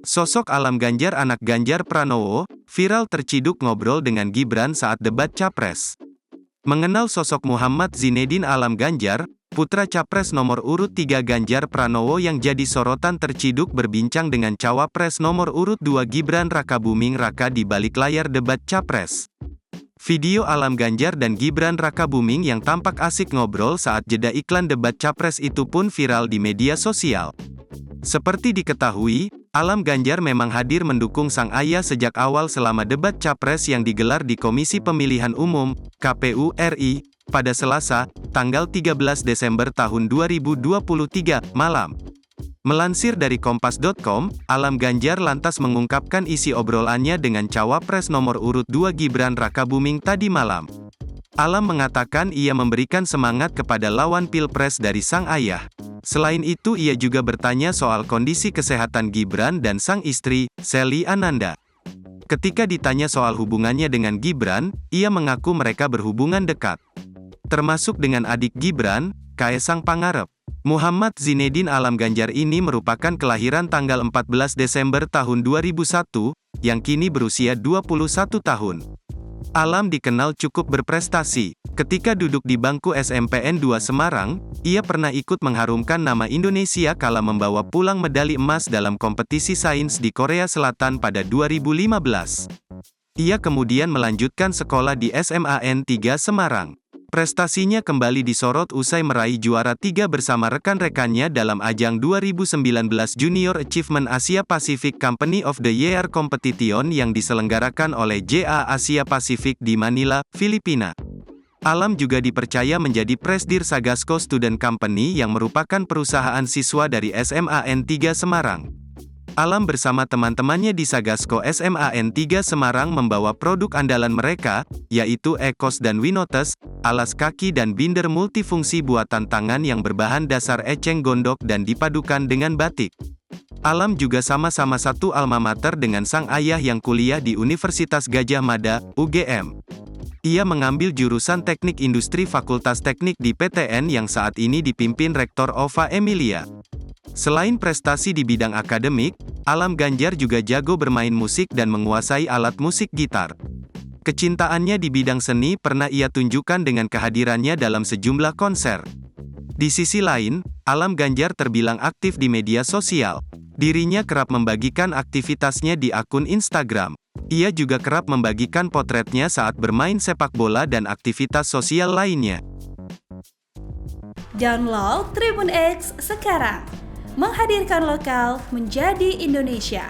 Sosok Alam Ganjar anak Ganjar Pranowo, viral terciduk ngobrol dengan Gibran saat debat Capres. Mengenal sosok Muhammad Zinedin Alam Ganjar, putra Capres nomor urut 3 Ganjar Pranowo yang jadi sorotan terciduk berbincang dengan Cawapres nomor urut 2 Gibran Rakabuming Raka di balik layar debat Capres. Video Alam Ganjar dan Gibran Rakabuming yang tampak asik ngobrol saat jeda iklan debat Capres itu pun viral di media sosial. Seperti diketahui, Alam Ganjar memang hadir mendukung sang ayah sejak awal selama debat Capres yang digelar di Komisi Pemilihan Umum, KPU RI, pada Selasa, tanggal 13 Desember tahun 2023, malam. Melansir dari Kompas.com, Alam Ganjar lantas mengungkapkan isi obrolannya dengan Cawapres nomor urut 2 Gibran Rakabuming tadi malam. Alam mengatakan ia memberikan semangat kepada lawan Pilpres dari sang ayah. Selain itu ia juga bertanya soal kondisi kesehatan Gibran dan sang istri, Sely Ananda. Ketika ditanya soal hubungannya dengan Gibran, ia mengaku mereka berhubungan dekat. Termasuk dengan adik Gibran, Kaesang Pangarep. Muhammad Zinedin Alam Ganjar ini merupakan kelahiran tanggal 14 Desember tahun 2001, yang kini berusia 21 tahun. Alam dikenal cukup berprestasi. Ketika duduk di bangku SMPN 2 Semarang, ia pernah ikut mengharumkan nama Indonesia kala membawa pulang medali emas dalam kompetisi sains di Korea Selatan pada 2015. Ia kemudian melanjutkan sekolah di SMAN 3 Semarang. Prestasinya kembali disorot usai meraih juara 3 bersama rekan-rekannya dalam ajang 2019 Junior Achievement Asia Pacific Company of the Year Competition yang diselenggarakan oleh JA Asia Pacific di Manila, Filipina. Alam juga dipercaya menjadi Presidir Sagasco Student Company yang merupakan perusahaan siswa dari SMAN 3 Semarang. Alam bersama teman-temannya di Sagasco SMAN 3 Semarang membawa produk andalan mereka, yaitu Ekos dan Winotes, alas kaki dan binder multifungsi buatan tangan yang berbahan dasar eceng gondok dan dipadukan dengan batik. Alam juga sama-sama satu alma mater dengan sang ayah yang kuliah di Universitas Gadjah Mada, UGM. Ia mengambil jurusan Teknik Industri Fakultas Teknik di PTN yang saat ini dipimpin Rektor Ova Emilia. Selain prestasi di bidang akademik, Alam Ganjar juga jago bermain musik dan menguasai alat musik gitar. Kecintaannya di bidang seni pernah ia tunjukkan dengan kehadirannya dalam sejumlah konser. Di sisi lain, Alam Ganjar terbilang aktif di media sosial. Dirinya kerap membagikan aktivitasnya di akun Instagram. Ia juga kerap membagikan potretnya saat bermain sepak bola dan aktivitas sosial lainnya. Download Tribun X sekarang. Menghadirkan lokal menjadi Indonesia.